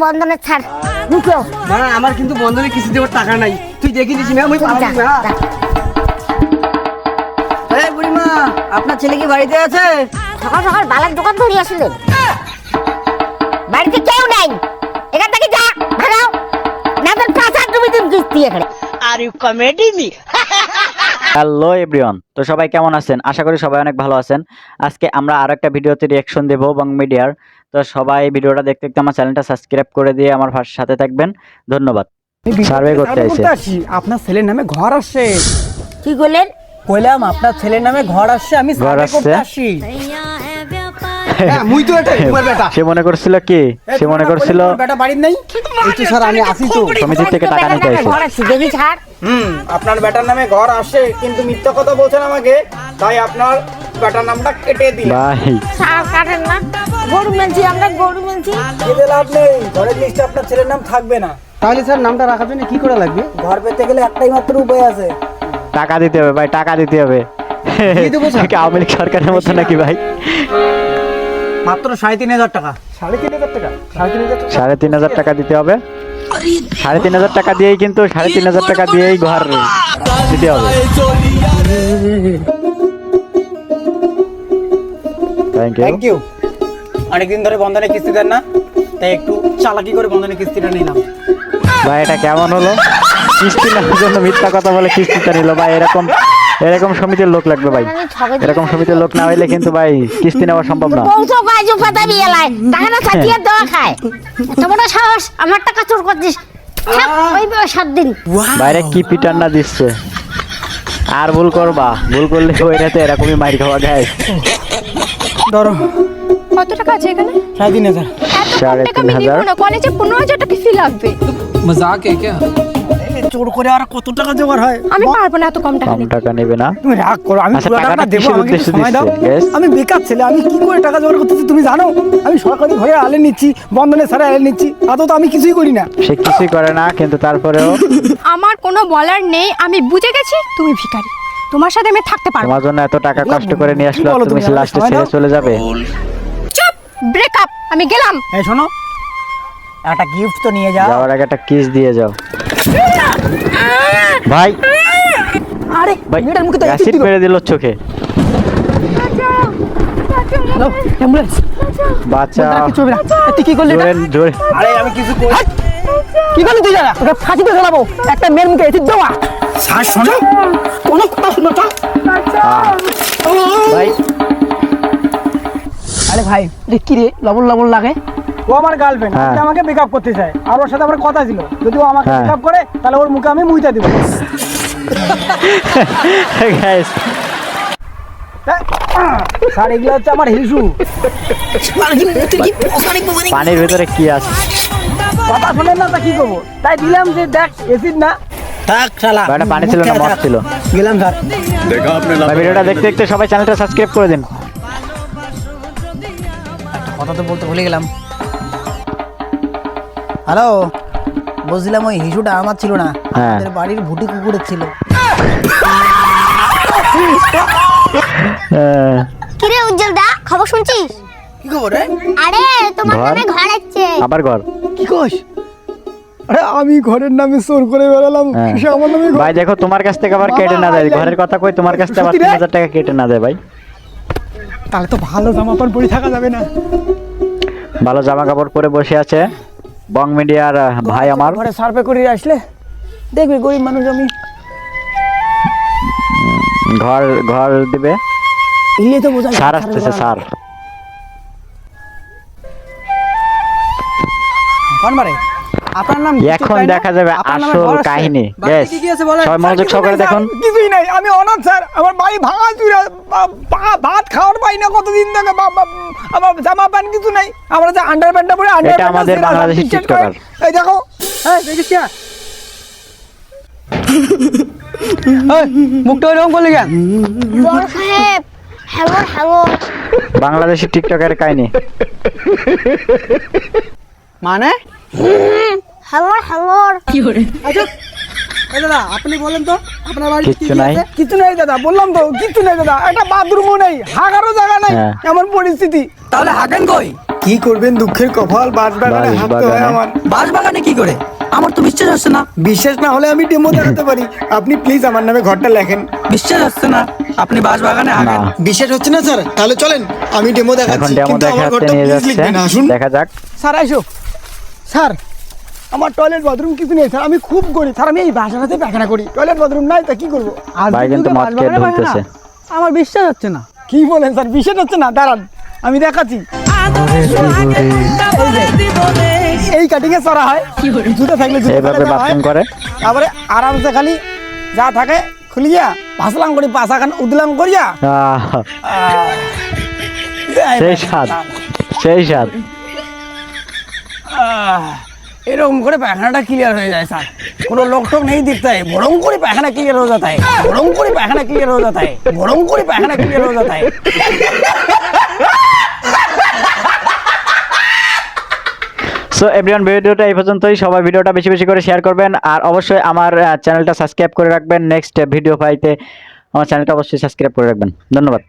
বন্ধনে ছাড় ঢুকো না আমার কিন্তু বন্ধনে কিছু দেওয়ার টাকা নাই তুই দেখে দিস আমি বুড়িমা আপনার ছেলে কি বাড়িতে আছে? সকাল সকাল বালার দোকান ধরে আসলেন, বাড়িতে কেউ নাই, এখান থেকে যা ভাগাও না তোর পাঁচার তুমি দিন কিস্তি এখানে। Are you comedy me. Hello everyone, তো সবাই কেমন আছেন? আশা করি সবাই অনেক ভালো আছেন। আজকে আমরা আরো একটা ভিডিওতে রিঅ্যাকশন দেব বং মিডিয়ার। তো সবাই ভিডিওটা দেখতে দেখতে আমার চ্যানেলটা সাবস্ক্রাইব করে দিয়ে আমার সাথে থাকবেন। ধন্যবাদ। সার্ভে করতে আইছে। আপনার ছেলের নামে ঘর আসছে। কি বললেন? কইলাম আপনার ছেলের নামে ঘর আসছে, আমি সার্ভে করতে আসছি। হ্যাঁ মুই তো এটা তোমার বেটা। সে মনে করছিল কি? সে মনে করছিল বেটা বাড়ির নাই। এই তো স্যার আমি আসি তো সমিতি থেকে টাকা নিতে আইছে। ঘর আছে দেখি ছাড়। আপনার বেটার নামে ঘর আসে কিন্তু মিথ্যা কথা বলছেন আমাকে, তাই আপনার বেটার নামটা কেটে দিই। ভাই ছাড় কাটেন না, গরু মেলছি আমরা, গরু মেলছি। এতে লাভ নেই, ঘরের লিস্টে আপনার ছেলের নাম থাকবে না। তাহলে স্যার নামটা রাখার জন্য কি করা লাগবে? ঘর পেতে গেলে একটাই মাত্র উপায় আছে, টাকা দিতে হবে ভাই, টাকা দিতে হবে। আওয়ামী লীগ সরকারের মতো নাকি ভাই? মাত্র 3,500 টাকা। 3,500 টাকা? 3,500 টাকা দিতে হবে। 3,500 টাকা দিয়েই কিন্তু 3,500 টাকা দিয়েই ঘর দিতে হবে। Thank you. অনেকদিন ধরে বন্ধনে কিস্তি দেন না, তাই একটু চালাকি করে বন্ধনে কিস্তিটা নিলাম। ভাই এটা কেমন হলো? কিস্তি নেওয়ার জন্য মিথ্যা কথা বলে কিস্তিটা নিল ভাই। এরকম সমিতির লোক লাগবে ভাই। এরকম সমিতির লোক না হইলে কিন্তু ভাই কিস্তি নেওয়া সম্ভব না। বউতো গাজু পাতা বিয়েলায় টাকাটা ছাতিয়ে দেওয়া খায়, এত বড় সাহস আমার টাকা চোর করছিস? ওই 7 দিন বাইরে কি পিটান না দিচ্ছে। আর ভুল করবা, ভুল করলে ওই রাতে এরকমই মাইর খাওয়া যায়। ধরো কত টাকা আছে এখানে? 3,500। 3,500 কলেজে 15,000 টাকা ফি লাগবে। मजाक है क्या? চোর করে আর কত টাকা জোগাড় হয়? আমি পারবো না এত কম টাকা কম নিতে। টাকা নেবে না। তুমি রাগ করো, আমি আচ্ছা, পুরো টাকাটা টাকাটা দেবো, কিসের আমাকে একটু উদ্দেশ্যে সময় দাও। দিচ্ছে? Yes? আমি বেকার ছেলে, আমি কি করে টাকা জোগাড় করতেছি তুমি জানো? আমি সরকারি ঘরে আলে নিচ্ছি, বন্ধনে ছাড়া আলে নিচ্ছি, আদৌ তো আমি কিছুই করি না। সে কিছুই করে না, কিন্তু তারপরেও আমার কোনো বলার নেই, আমি বুঝে গেছি তুমি ভিখারি, তোমার সাথে আমি থাকতে পারবো না। তোমার জন্য এত টাকা কষ্ট করে নিয়ে আসলো, কি বলো তুমি তুমি? লাস্টে সময় ছেড়ে দাও। চলে যাবে। চুপ, ব্রেকআপ, আমি গেলাম। এই শোনো, একটা গিফট তো নিয়ে যাও। যাওয়ার আগে একটা কিস দিয়ে যাও ভাই। আরে ভাই মেয়েটার মুখে তো অ্যাসিড মেরে দিল চোখে। হ্যালো অ্যাম্বুলেন্স, বাচ্চা কিছু হবে না। তুই কি করলি? জোরে জোরে। আরে আমি কিছু করি। কি করলি তুই? জানা ওকে ফাঁসিতে ফেলাবো, একটা মেয়ের মুখে অ্যাসিড দেওয়া। শ্বাস শোনো, কোনো কথা শোনো তো ভাই। আরে ভাই কি রে লবণ লবণ লাগে? ও আমার গার্লফ্রেন্ড, হ্যাঁ। আমাকে মেকআপ করতে চায়, আর ওর সাথে আমার কথা ছিল, যদি ও আমাকে হ্যাঁ। মেকআপ করে তাহলে ওর মুখে আমি মুইতা দিব। গাইস স্যার এগুলো হচ্ছে আমার হিসু। পানির ভিতরে কি আছে? কথা শোনেন না, তা কি করবো? তাই দিলাম যে দেখ অ্যাসিড না থাক শালা। ভাই, এটা পানি ছিল না, মদ ছিল। গেলাম স্যার। ভাই ভিডিওটা দেখতে দেখতে সবাই চ্যানেলটা সাবস্ক্রাইব করে দিন। কথা তো বলতে ভুলে গেলাম। হ্যালো, বলছিলাম ওই হিসুটা আমার ছিল না, হ্যাঁ। আমাদের বাড়ির ভুটি কুকুরের ছিল। কিরে উজ্জ্বল দা, খবর শুনছিস? কি খবর রে? আরে তোমার ঘর? নামে ঘর আছে। আবার ঘর? কি কইস? আরে আমি ঘরের নামে চোর করে বেরালাম, হ্যাঁ। সে আমার নামে ঘর। ভাই দেখো, তোমার কাছ থেকে আবার কেটে না দেয়। ঘরের কথা কই, তোমার কাছ থেকে আবার সত্যি রে? 3,000 টাকা কেটে না দেয় ভাই। তাহলে তো ভালো জামা পরে পরে থাকা যাবে না। ভালো জামা কাপড় পরে বসে আছে বং মিডিয়ার ভাই আমার। ঘরে সার্ভে করে আসলে দেখবি গরিব মানুষ আমি ঘর ঘর দিবে। ইলে তো বোঝাই। স্যার আসতেছে, স্যার। কোন বারে? আপনার নাম এখন দেখা যাবে আসল কাহিনী। Yes, সবাই মনোযোগ সহকারে দেখুন। কিছুই নাই, আমি অনাথ স্যার, আমার বাড়ি ভাঙা চুরা, ভাত খাওয়ার পাই না কতদিন থেকে, আমার জামা প্যান্ট কিছু নাই, আমরা যে আন্ডার প্যান্টটা পরে আন্ডার এটা আমাদের বাংলাদেশি টিকটকার। এই দেখো, হ্যাঁ দেখিস না মুখটা ওইরকম করলি কেন? বড় সাহেব হ্যাঙ্গর হ্যাঙ্গর। বাংলাদেশি টিকটকের কাহিনী মানে হ্যাঙ্গর হ্যাঙ্গর। আচ্ছা এই দাদা আপনি বলেন তো আপনার বাড়ি কিচ্ছু নাই। কিছু নাই দাদা, বললাম তো কিছু নাই দাদা, একটা বাথরুমও নেই, হাগারও জায়গা নাই, হ্যাঁ। এমন পরিস্থিতি। তাহলে হাগেন কই? কি করবেন, দুঃখের কপাল, বাঁশবাগানে হাঁটতে হয় আমার। বাঁশবাগানে কি করে? আমার তো বিশ্বাস হচ্ছে না। বিশ্বাস না হলে আমি ডেমো দেখাতে পারি। আপনি প্লিজ আমার নামে ঘরটা লেখেন। বিশ্বাস হচ্ছে না, আপনি বাঁশবাগানে না হাঁটেন। বিশ্বাস হচ্ছে না স্যার, তাহলে চলেন আমি ডেমো এখন দেখাচ্ছি, ডেমো কিন্তু আমার দেখাতে ঘরটা নিয়ে প্লিজ যাচ্ছে, লিখবেন, আসুন। দেখা যাক। স্যার আইসো। স্যার আমার টয়লেট বাথরুম কিছু নেই স্যার, আমি খুব গরিব স্যার, আমি এই বাসাটাতে পায়খানা করি, টয়লেট বাথরুম নাই, তা কি করবো? ভাই কিন্তু মদ খেয়ে ঢুকতেছে। আমার বিশ্বাস হচ্ছে না। কি বলেন স্যার, বিশ্বাস হচ্ছে না? দাঁড়ান আমি দেখাচ্ছি। এই কাটিং এ চড়া হয়, জুতো থাকলে জুতো এইভাবে ফেলে দেওয়া হয়। বাথরুম করে। তারপরে আরামসে খালি যা থাকে খুলিয়া ভাসলাম করি, পাশা খান উদলাম করিয়া আহ, সেই স্বাদ, সেই স্বাদ। এরকম করে পায়খানাটা ক্লিয়ার হয়ে যায় স্যার, কোনো লোক টোক নেই দিতে হয়, বরং করে পায়খানা ক্লিয়ার হয়ে যাতা है, বরং করে পায়খানা ক্লিয়ার হয়ে যাতা है, বরং করে পায়খানা ক্লিয়ার হয়ে যাতা है। সো এভরিওয়ান, ভিডিওটা এই পর্যন্তই। সবাই ভিডিওটা বেশি বেশি করে শেয়ার করবেন, আর অবশ্যই আমার চ্যানেলটা সাবস্ক্রাইব করে রাখবেন। নেক্সট ভিডিও পাইতে আমার চ্যানেলটা অবশ্যই সাবস্ক্রাইব করে রাখবেন। ধন্যবাদ।